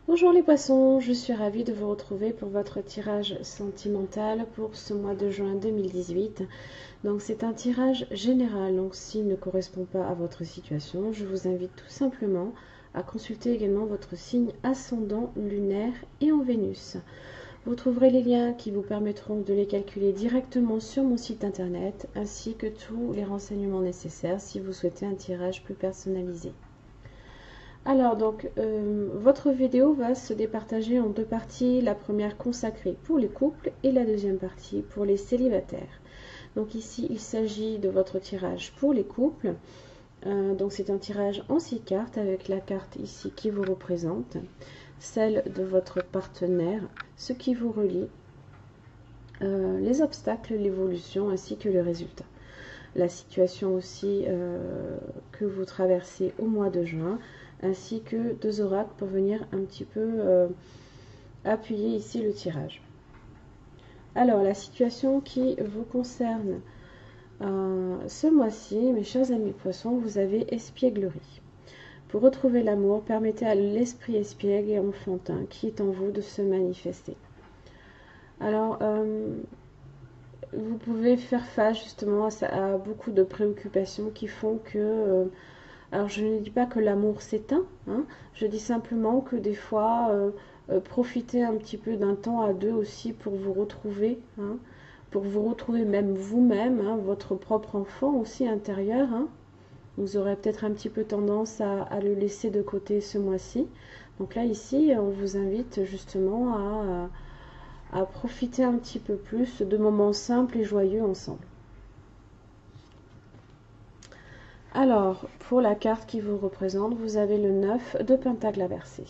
Bonjour les poissons, je suis ravie de vous retrouver pour votre tirage sentimental pour ce mois de juin 2018. Donc c'est un tirage général, donc s'il ne correspond pas à votre situation, je vous invite tout simplement à consulter également votre signe ascendant, lunaire et en Vénus. Vous trouverez les liens qui vous permettront de les calculer directement sur mon site internet, ainsi que tous les renseignements nécessaires si vous souhaitez un tirage plus personnalisé. Alors donc, votre vidéo va se départager en deux parties, la première consacrée pour les couples et la deuxième partie pour les célibataires. Donc ici, il s'agit de votre tirage pour les couples. Donc c'est un tirage en 6 cartes avec la carte ici qui vous représente, celle de votre partenaire, ce qui vous relie, les obstacles, l'évolution ainsi que le résultat. La situation aussi que vous traversez au mois de juin, ainsi que deux oracles pour venir un petit peu appuyer ici le tirage. Alors, la situation qui vous concerne ce mois-ci, mes chers amis poissons, vous avez espièglerie. Pour retrouver l'amour, permettez à l'esprit espiègle et enfantin qui est en vous de se manifester. Alors, vous pouvez faire face justement à beaucoup de préoccupations qui font que alors je ne dis pas que l'amour s'éteint, hein, je dis simplement que des fois, profitez un petit peu d'un temps à deux aussi pour vous retrouver même vous-même, hein, votre propre enfant aussi intérieur. Hein. Vous aurez peut-être un petit peu tendance à le laisser de côté ce mois-ci. Donc là, ici, on vous invite justement à profiter un petit peu plus de moments simples et joyeux ensemble. Alors, pour la carte qui vous représente, vous avez le 9 de Pentacle inversé.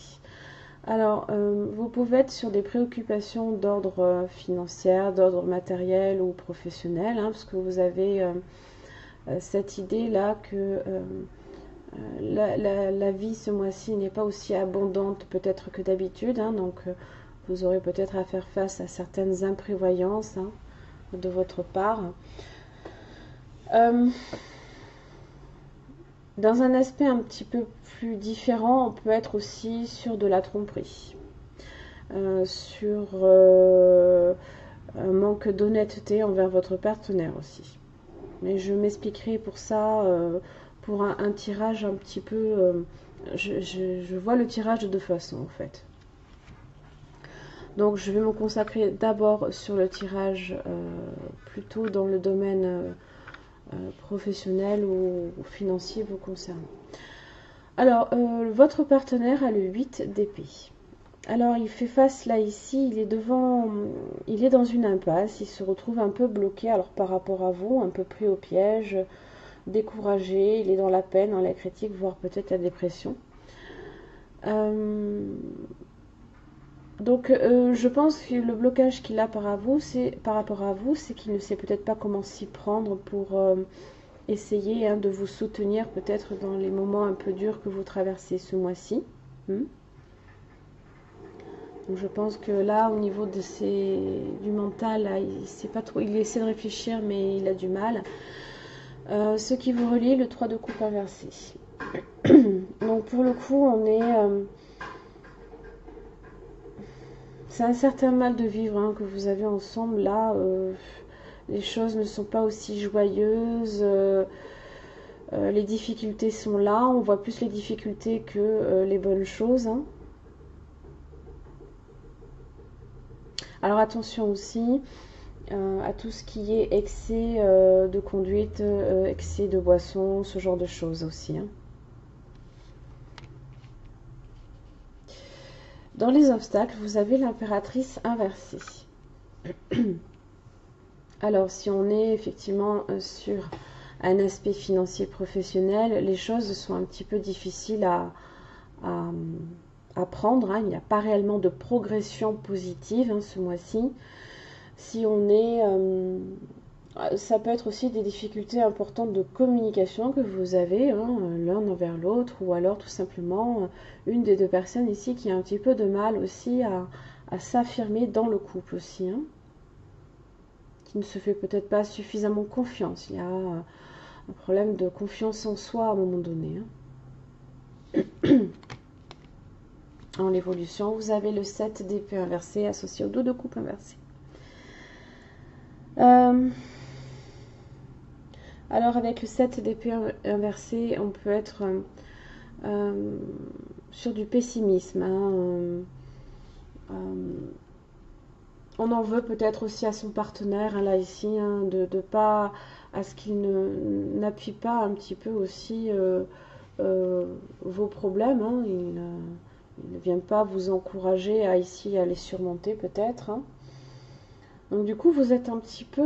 Alors, vous pouvez être sur des préoccupations d'ordre financier, d'ordre matériel ou professionnel, hein, parce que vous avez cette idée-là que la vie ce mois-ci n'est pas aussi abondante peut-être que d'habitude, hein, donc vous aurez peut-être à faire face à certaines imprévoyances hein, de votre part. Dans un aspect un petit peu plus différent, on peut être aussi sur de la tromperie, sur un manque d'honnêteté envers votre partenaire aussi. Mais je m'expliquerai pour ça, pour un tirage un petit peu... je vois le tirage de deux façons en fait. Donc je vais me consacrer d'abord sur le tirage plutôt dans le domaine professionnel ou financier vous concernant. Alors, votre partenaire a le 8 d'épée. Alors, il fait face là, ici, il est dans une impasse, il se retrouve un peu bloqué, alors par rapport à vous, un peu pris au piège, découragé, il est dans la peine, dans la critique, voire peut-être la dépression. Donc, je pense que le blocage qu'il a par rapport à vous, c'est qu'il ne sait peut-être pas comment s'y prendre pour essayer hein, de vous soutenir peut-être dans les moments un peu durs que vous traversez ce mois-ci. Donc je pense que là, au niveau du mental, là, il sait pas trop, il essaie de réfléchir, mais il a du mal. Ce qui vous relie, le 3 de coupe inversé. Donc pour le coup, c'est un certain mal de vivre hein, que vous avez ensemble. Là, les choses ne sont pas aussi joyeuses. Les difficultés sont là. On voit plus les difficultés que les bonnes choses. Hein. Alors attention aussi à tout ce qui est excès de conduite, excès de boisson, ce genre de choses aussi. Hein. Dans les obstacles, vous avez l'impératrice inversée. Alors si on est effectivement sur un aspect financier professionnel, les choses sont un petit peu difficiles à prendre. Hein. Il n'y a pas réellement de progression positive hein, ce mois-ci. Si on est... ça peut être aussi des difficultés importantes de communication que vous avez hein, l'un envers l'autre ou alors tout simplement une des deux personnes ici qui a un petit peu de mal aussi à s'affirmer dans le couple aussi. Hein, qui ne se fait peut-être pas suffisamment confiance. Il y a un problème de confiance en soi à un moment donné. Hein. en l'évolution. Vous avez le 7 d'épée inversé associé au dos de coupe inversé. Alors avec le 7 d'épée inversé, on peut être sur du pessimisme. Hein, on en veut peut-être aussi à son partenaire, hein, là ici, hein, de pas, à ce qu'il n'appuie pas un petit peu aussi vos problèmes. Hein, il ne vient pas vous encourager à ici à les surmonter peut-être. Hein. Donc du coup, vous êtes un petit peu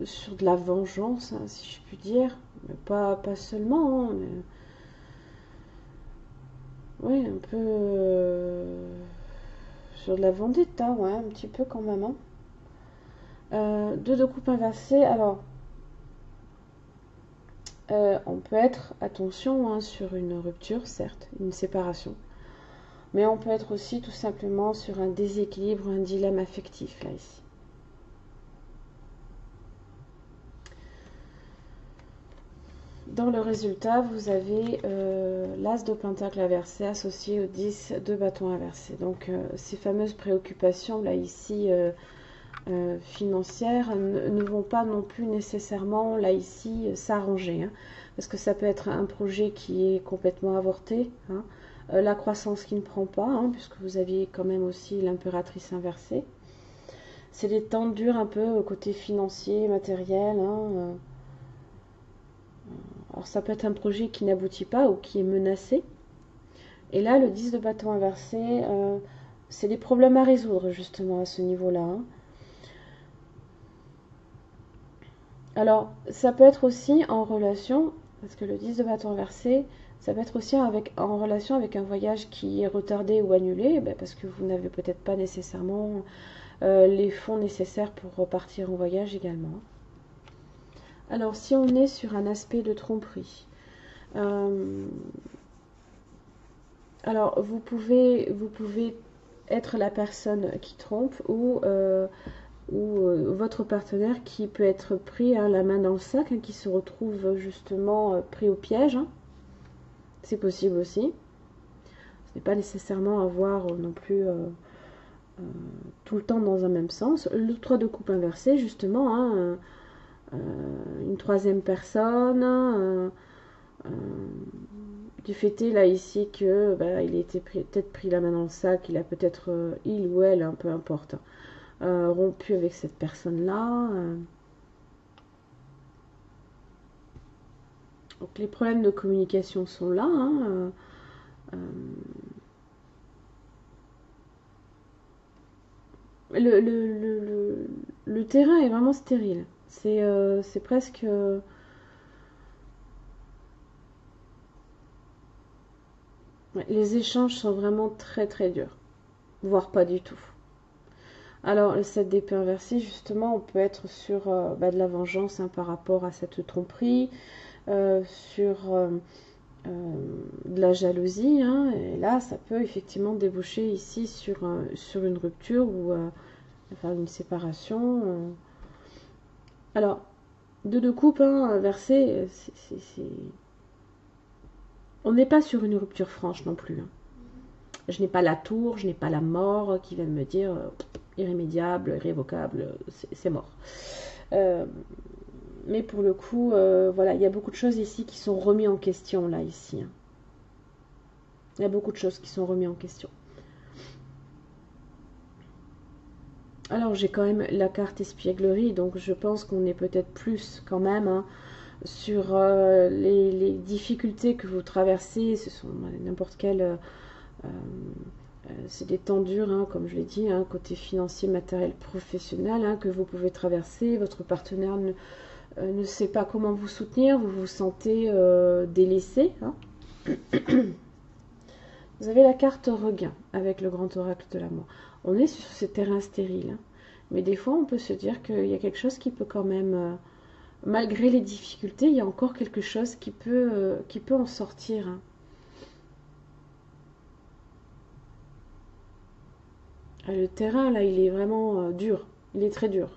sur de la vengeance, hein, si je puis dire. Mais pas seulement, hein, mais oui, un peu sur de la vendetta, ouais, un petit peu quand même. Hein. Deux de coupe inversée, alors on peut être, attention, hein, sur une rupture, certes, une séparation. Mais on peut être aussi tout simplement sur un déséquilibre, un dilemme affectif, là, ici. Dans le résultat, vous avez l'As de Pentacle inversé associé au 10 de bâton inversé. Donc, ces fameuses préoccupations, là, ici, financières, ne vont pas non plus nécessairement, là, ici, s'arranger. Hein, parce que ça peut être un projet qui est complètement avorté. Hein, la croissance qui ne prend pas, hein, puisque vous aviez quand même aussi l'impératrice inversée. C'est des temps durs un peu côté financier, matériel. Hein, alors ça peut être un projet qui n'aboutit pas ou qui est menacé. Et là, le 10 de bâton inversé, c'est des problèmes à résoudre justement à ce niveau-là. Hein. Alors, ça peut être aussi en relation, parce que le 10 de bâton inversé, ça peut être aussi en relation avec un voyage qui est retardé ou annulé, parce que vous n'avez peut-être pas nécessairement les fonds nécessaires pour repartir en voyage également. Alors, si on est sur un aspect de tromperie, alors vous pouvez être la personne qui trompe ou votre partenaire qui peut être pris hein, la main dans le sac, hein, qui se retrouve justement pris au piège. Hein. C'est possible aussi. Ce n'est pas nécessairement à voir non plus tout le temps dans un même sens. Le 3 de coupe inversé, justement, hein, une troisième personne, du fait est là ici que il était peut-être pris la main dans le sac, il a peut-être, il ou elle, hein, peu importe, rompu avec cette personne-là. Donc les problèmes de communication sont là. Hein, le terrain est vraiment stérile. C'est presque... les échanges sont vraiment très très durs. Voire pas du tout. Alors, le 7 d'épée inversé, justement, on peut être sur de la vengeance hein, par rapport à cette tromperie, sur de la jalousie. Hein, et là, ça peut effectivement déboucher ici sur une rupture ou enfin une séparation. Alors, deux de coupe hein, inversé, on n'est pas sur une rupture franche non plus. Hein. Je n'ai pas la tour, je n'ai pas la mort qui vient de me dire irrémédiable, irrévocable, c'est mort. Mais pour le coup, voilà, il y a beaucoup de choses ici qui sont remises en question, là, ici. Hein. Il y a beaucoup de choses qui sont remises en question. Alors, j'ai quand même la carte espièglerie, donc je pense qu'on est peut-être plus quand même hein, sur les difficultés que vous traversez. Ce sont n'importe quelle... c'est des temps durs, hein, comme je l'ai dit, hein, côté financier, matériel, professionnel, hein, que vous pouvez traverser. Votre partenaire ne sait pas comment vous soutenir, vous vous sentez délaissé. Hein. Vous avez la carte regain avec le grand oracle de l'amour. On est sur ce terrain stérile, hein, mais des fois on peut se dire qu'il y a quelque chose qui peut quand même, malgré les difficultés, il y a encore quelque chose qui peut en sortir. Hein. Le terrain, là, il est vraiment dur. Il est très dur.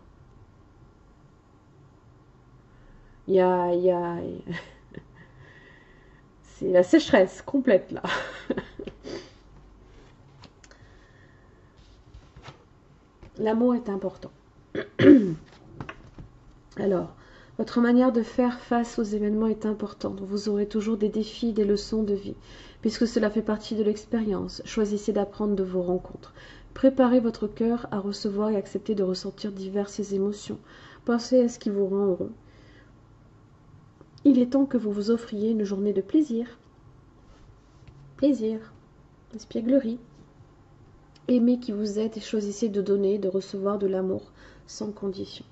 Il y a c'est la sécheresse complète là. L'amour est important. Alors, votre manière de faire face aux événements est importante. Vous aurez toujours des défis, des leçons de vie, puisque cela fait partie de l'expérience. Choisissez d'apprendre de vos rencontres. Préparez votre cœur à recevoir et accepter de ressentir diverses émotions. Pensez à ce qui vous rend heureux. Il est temps que vous vous offriez une journée de plaisir. Plaisir, espièglerie. Aimez qui vous êtes et choisissez de donner, de recevoir de l'amour sans condition.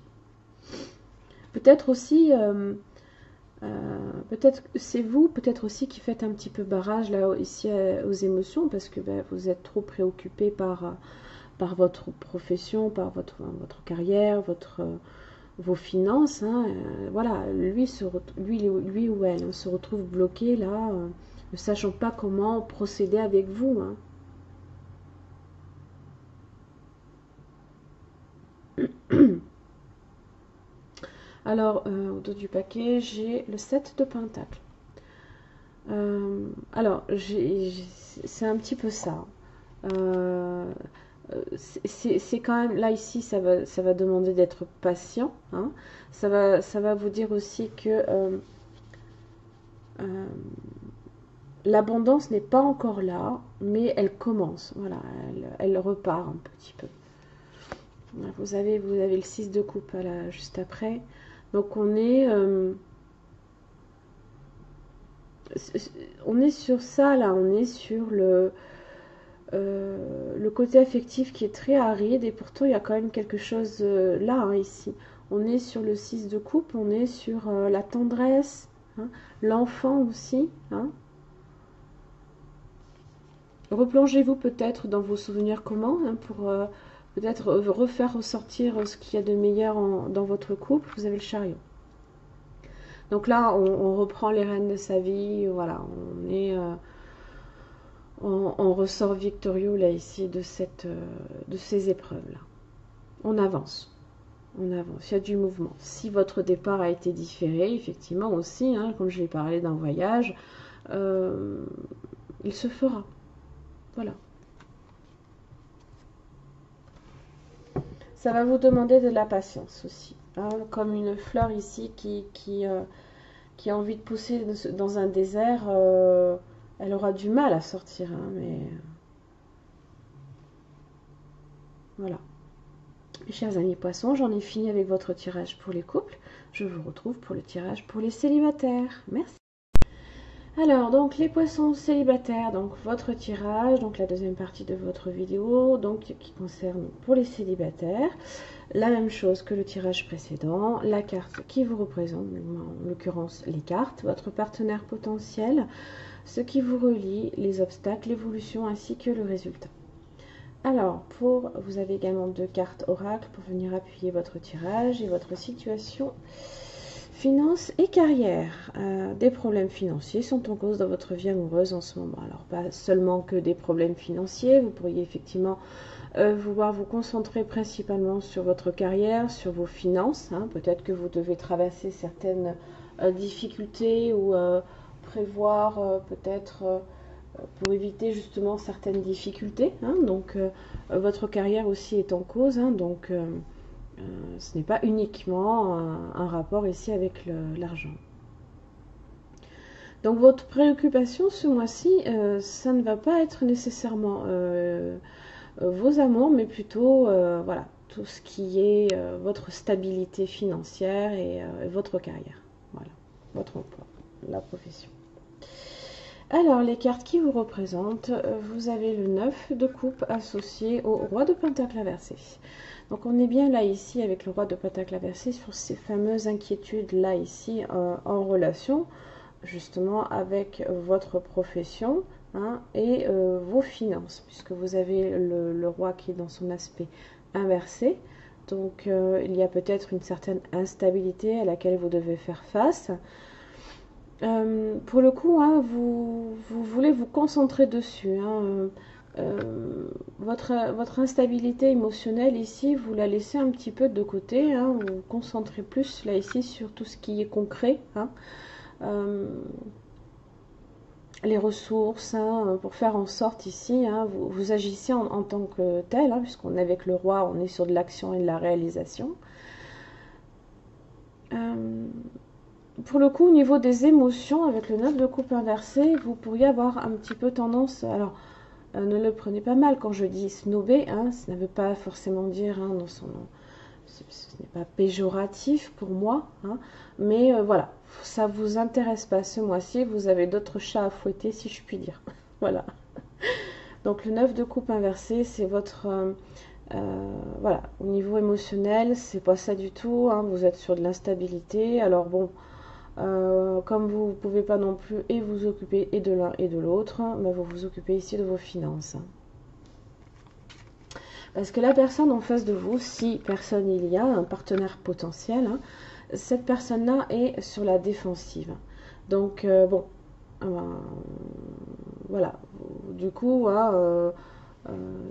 Peut-être aussi, peut-être c'est vous, peut-être aussi qui faites un petit peu barrage là ici aux émotions parce que vous êtes trop préoccupé par votre profession, par votre carrière, vos finances. Hein, voilà, lui ou elle se retrouve bloqué là, ne sachant pas comment procéder avec vous. Hein. Alors, au dos du paquet, j'ai le 7 de Pentacle. Alors, c'est un petit peu ça. C'est quand même, là ici, ça va demander d'être patient. Hein. Ça va vous dire aussi que l'abondance n'est pas encore là, mais elle commence. Voilà, elle repart un petit peu. Vous avez le 6 de coupe là, juste après. Donc on est sur ça là, on est sur le côté affectif qui est très aride et pourtant il y a quand même quelque chose là, hein, ici. On est sur le 6 de coupe, on est sur la tendresse, hein, l'enfant aussi. Hein. Replongez-vous peut-être dans vos souvenirs communs hein, pour peut-être refaire ressortir ce qu'il y a de meilleur dans votre couple. Vous avez le chariot. Donc là, on reprend les rênes de sa vie. Voilà, on ressort victorieux là ici de ces épreuves là. On avance. On avance. Il y a du mouvement. Si votre départ a été différé, effectivement aussi, hein, comme je l'ai parlé d'un voyage, il se fera. Voilà. Ça va vous demander de la patience aussi. Hein, comme une fleur ici qui a envie de pousser dans un désert, elle aura du mal à sortir. Hein, mais voilà. Mes chers amis poissons, j'en ai fini avec votre tirage pour les couples. Je vous retrouve pour le tirage pour les célibataires. Merci. Alors, donc les poissons célibataires, donc votre tirage, donc la deuxième partie de votre vidéo, donc qui concerne pour les célibataires, la même chose que le tirage précédent, la carte qui vous représente, en l'occurrence les cartes, votre partenaire potentiel, ce qui vous relie, les obstacles, l'évolution ainsi que le résultat. Alors, vous avez également 2 cartes oracle pour venir appuyer votre tirage et votre situation. Finances et carrière. Des problèmes financiers sont en cause dans votre vie amoureuse en ce moment. Alors, pas seulement que des problèmes financiers, vous pourriez effectivement vouloir vous concentrer principalement sur votre carrière, sur vos finances. Hein. Peut-être que vous devez traverser certaines difficultés ou prévoir peut-être pour éviter justement certaines difficultés. Hein. Donc, votre carrière aussi est en cause. Hein. Donc, ce n'est pas uniquement un rapport ici avec l'argent. Donc votre préoccupation ce mois-ci, ça ne va pas être nécessairement vos amours, mais plutôt voilà, tout ce qui est votre stabilité financière et votre carrière. Voilà, votre emploi, la profession. Alors, les cartes qui vous représentent, vous avez le 9 de coupe associé au roi de pentacle inversé. Donc on est bien là ici avec le roi de pentacle inversé sur ces fameuses inquiétudes là ici en relation justement avec votre profession hein, et vos finances puisque vous avez le roi qui est dans son aspect inversé. Donc il y a peut-être une certaine instabilité à laquelle vous devez faire face. Pour le coup, hein, vous voulez vous concentrer dessus. Hein, votre instabilité émotionnelle ici, vous la laissez un petit peu de côté, hein, vous vous concentrez plus là ici sur tout ce qui est concret. Hein. les ressources, hein, pour faire en sorte ici, hein, vous agissez en tant que tel, hein, puisqu'on est avec le roi, on est sur de l'action et de la réalisation. Pour le coup, au niveau des émotions, avec le 9 de coupe inversé, vous pourriez avoir un petit peu tendance, alors ne le prenez pas mal quand je dis snobé, hein, ça ne veut pas forcément dire, hein, dans son nom, ce n'est pas péjoratif pour moi, hein, mais voilà, ça vous intéresse pas ce mois-ci, vous avez d'autres chats à fouetter si je puis dire. Voilà. Donc le 9 de coupe inversé, c'est votre voilà, au niveau émotionnel, c'est pas ça du tout, hein, vous êtes sur de l'instabilité. Alors bon, comme vous ne pouvez pas non plus et vous occuper et de l'un et de l'autre, mais vous vous occupez ici de vos finances. Parce que la personne en face de vous, si personne il y a, un partenaire potentiel, hein, cette personne-là est sur la défensive. Donc, bon, voilà. Du coup,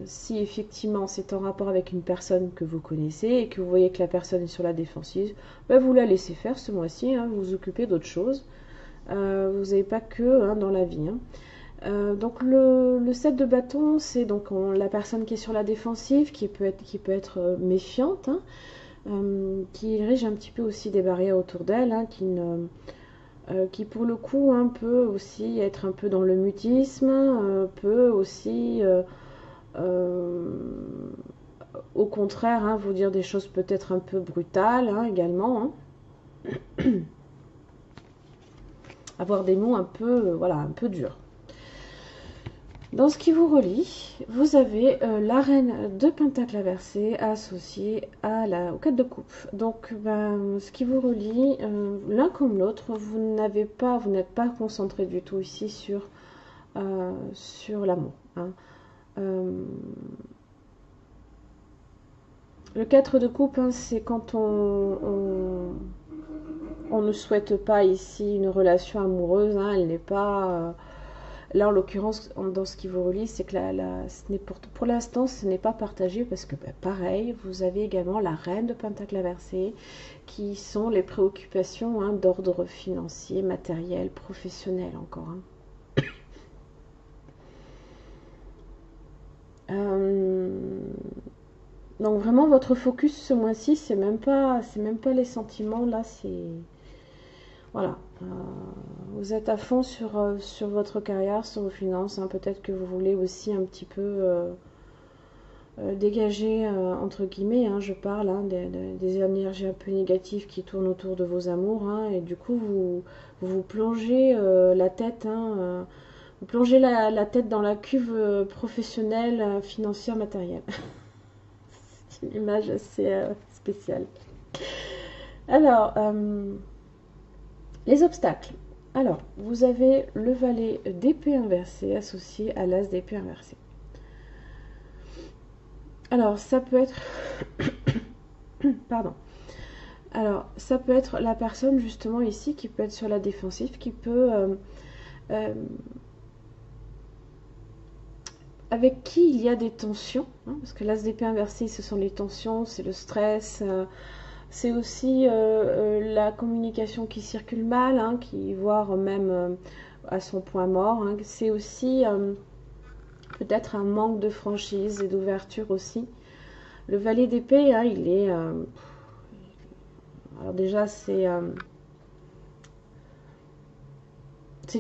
si effectivement c'est en rapport avec une personne que vous connaissez et que vous voyez que la personne est sur la défensive, ben vous la laissez faire ce mois-ci, hein, vous vous occupez d'autres choses. Vous n'avez pas que hein, dans la vie. Hein. Donc le 7 de bâton, c'est donc la personne qui est sur la défensive, qui peut être méfiante, hein, qui érige un petit peu aussi des barrières autour d'elle, hein, qui pour le coup hein, peut aussi être un peu dans le mutisme, peut aussi au contraire hein, vous dire des choses peut-être un peu brutales hein, également. Hein. Avoir des mots un peu, voilà, un peu durs. Dans ce qui vous relie, vous avez la reine de pentacle inversée associée au 4 de coupe. Donc, ben, ce qui vous relie, l'un comme l'autre, vous n'êtes pas concentré du tout ici sur l'amour. Hein. Le 4 de coupe, hein, c'est quand on ne souhaite pas ici une relation amoureuse. Hein, elle n'est pas... Là, en l'occurrence, dans ce qui vous relie, c'est que pour l'instant, ce n'est pas partagé parce que, ben, pareil, vous avez également la reine de pentacle inversée qui sont les préoccupations hein, d'ordre financier, matériel, professionnel encore. Hein. Donc vraiment, votre focus ce mois-ci, c'est même pas les sentiments, là, c'est... Voilà, vous êtes à fond sur votre carrière, sur vos finances. Hein. Peut-être que vous voulez aussi un petit peu dégager, entre guillemets, hein, je parle, hein, des énergies un peu négatives qui tournent autour de vos amours. Hein, et du coup, vous plongez la tête, hein, vous plongez la tête dans la cuve professionnelle, financière, matérielle. C'est une image assez spéciale. Alors... les obstacles. Alors, vous avez le valet d'épée inversé associé à l'as d'épée inversé. Alors, ça peut être... Pardon. Alors, ça peut être la personne justement ici qui peut être sur la défensive, qui peut... avec qui il y a des tensions, hein, parce que l'as d'épée inversé, ce sont les tensions, c'est le stress... c'est aussi la communication qui circule mal, hein, voire même à son point mort. Hein. C'est aussi peut-être un manque de franchise et d'ouverture aussi. Le valet d'épée, hein, il est... alors déjà, c'est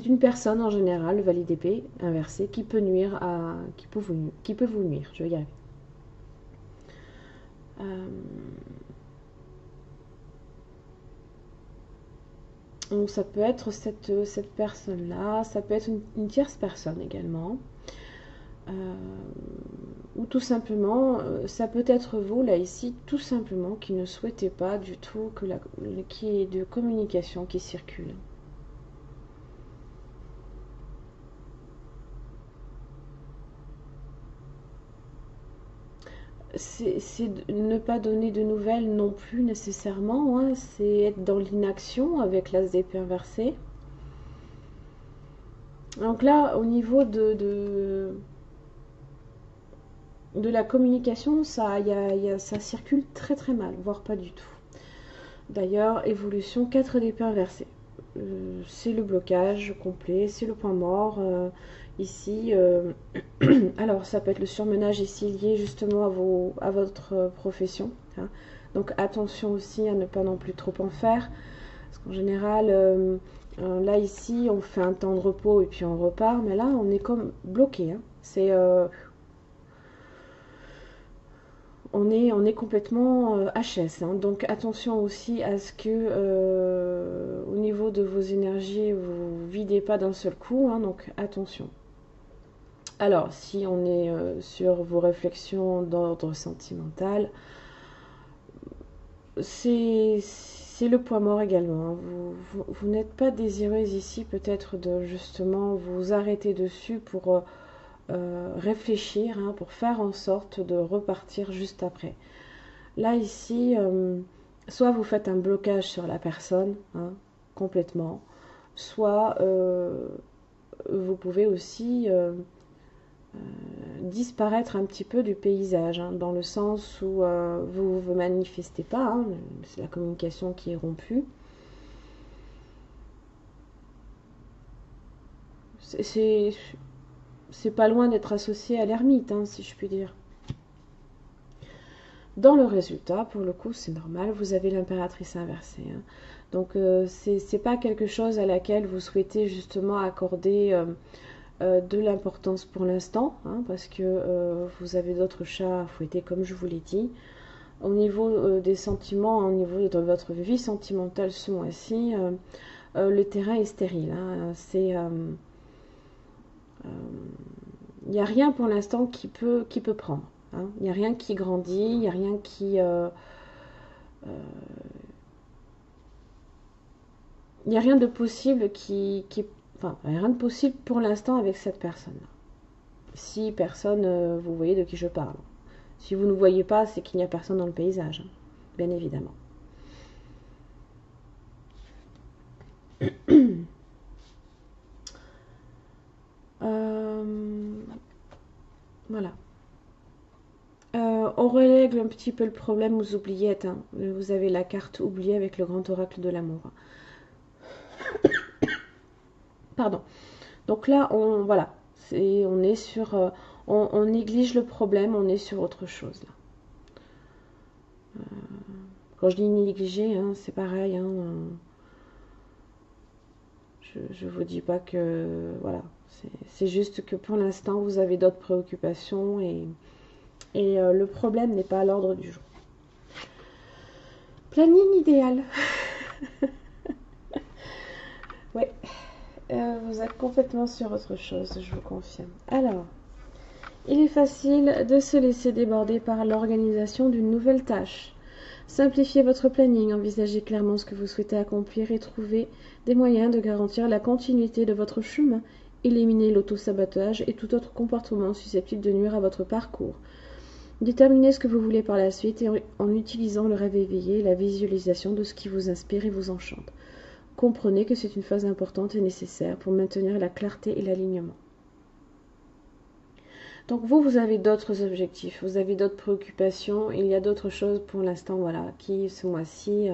une personne en général, le valet d'épée inversé, qui peut nuire à... qui peut vous nuire, je vais y arriver. Donc ça peut être cette personne-là, ça peut être une tierce personne également. Ou tout simplement, ça peut être vous, là ici, tout simplement, qui ne souhaitez pas du tout qu'il y ait de communication qui circule. C'est ne pas donner de nouvelles non plus nécessairement, hein, c'est être dans l'inaction avec l'as d'épée inversé. Donc là, au niveau de la communication, ça circule très très mal, voire pas du tout. D'ailleurs, évolution 4 d'épée inversée. c'est le blocage complet, c'est le point mort. Ici, alors ça peut être le surmenage ici lié justement à votre profession. Hein. Donc attention aussi à ne pas non plus trop en faire. Parce qu'en général, là ici, on fait un temps de repos et puis on repart. Mais là, on est comme bloqué. Hein. On est complètement HS. Hein. Donc attention aussi à ce que au niveau de vos énergies, vous ne videz pas d'un seul coup. Hein. Donc attention. Alors, si on est sur vos réflexions d'ordre sentimental, c'est le point mort également. Hein. Vous n'êtes pas désireuse ici peut-être de justement vous arrêter dessus pour réfléchir, hein, pour faire en sorte de repartir juste après. Là ici, soit vous faites un blocage sur la personne, hein, complètement, soit vous pouvez aussi disparaître un petit peu du paysage, hein, dans le sens où vous ne vous manifestez pas, hein, c'est la communication qui est rompue. C'est pas loin d'être associé à l'ermite, hein, si je puis dire. Dans le résultat, pour le coup, c'est normal, vous avez l'impératrice inversée. Hein. Donc, c'est pas quelque chose à laquelle vous souhaitez justement accorder de l'importance pour l'instant, hein, parce que vous avez d'autres chats à fouetter, comme je vous l'ai dit. Au niveau des sentiments, au niveau de votre vie sentimentale ce mois-ci, le terrain est stérile. Hein, il n'y a rien pour l'instant qui peut prendre. Hein. Il n'y a rien qui grandit, il n'y a rien qui... il n'y a rien de possible enfin, rien de possible pour l'instant avec cette personne-là. Si personne, vous voyez de qui je parle. Si vous ne voyez pas, c'est qu'il n'y a personne dans le paysage, hein, bien évidemment. Voilà. On règle un petit peu le problème aux oubliettes. Hein. Vous avez la carte oubliée avec le grand oracle de l'amour. Pardon. Donc là, voilà, on est sur, on néglige le problème, on est sur autre chose là. Quand je dis négliger, hein, c'est pareil. Hein, je vous dis pas que, voilà, c'est juste que pour l'instant vous avez d'autres préoccupations et le problème n'est pas à l'ordre du jour. Planning idéal. Ouais. Vous êtes complètement sur autre chose, je vous confirme. Alors, il est facile de se laisser déborder par l'organisation d'une nouvelle tâche. Simplifiez votre planning, envisagez clairement ce que vous souhaitez accomplir et trouvez des moyens de garantir la continuité de votre chemin. Éliminez l'auto-sabotage et tout autre comportement susceptible de nuire à votre parcours. Déterminez ce que vous voulez par la suite en utilisant le rêve éveillé et la visualisation de ce qui vous inspire et vous enchante. Comprenez que c'est une phase importante et nécessaire pour maintenir la clarté et l'alignement. Donc vous avez d'autres objectifs, vous avez d'autres préoccupations, il y a d'autres choses pour l'instant, voilà, qui ce mois-ci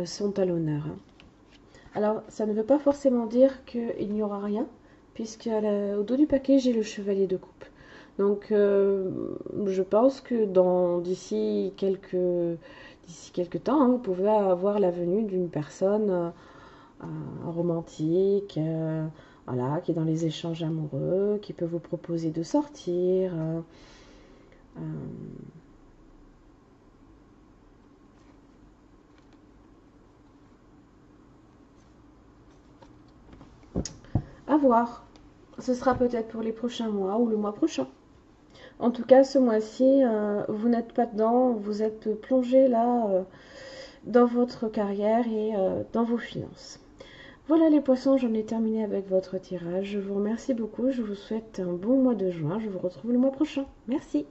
sont à l'honneur. Hein. Alors, ça ne veut pas forcément dire qu'il n'y aura rien, puisque au dos du paquet, j'ai le chevalier de coupe. Donc, je pense que d'ici quelques temps, hein, vous pouvez avoir la venue d'une personne romantique, voilà, qui est dans les échanges amoureux, qui peut vous proposer de sortir. À voir. Ce sera peut-être pour les prochains mois ou le mois prochain. En tout cas, ce mois-ci, vous n'êtes pas dedans, vous êtes plongé là dans votre carrière et dans vos finances. Voilà les poissons, j'en ai terminé avec votre tirage. Je vous remercie beaucoup, je vous souhaite un bon mois de juin. Je vous retrouve le mois prochain. Merci.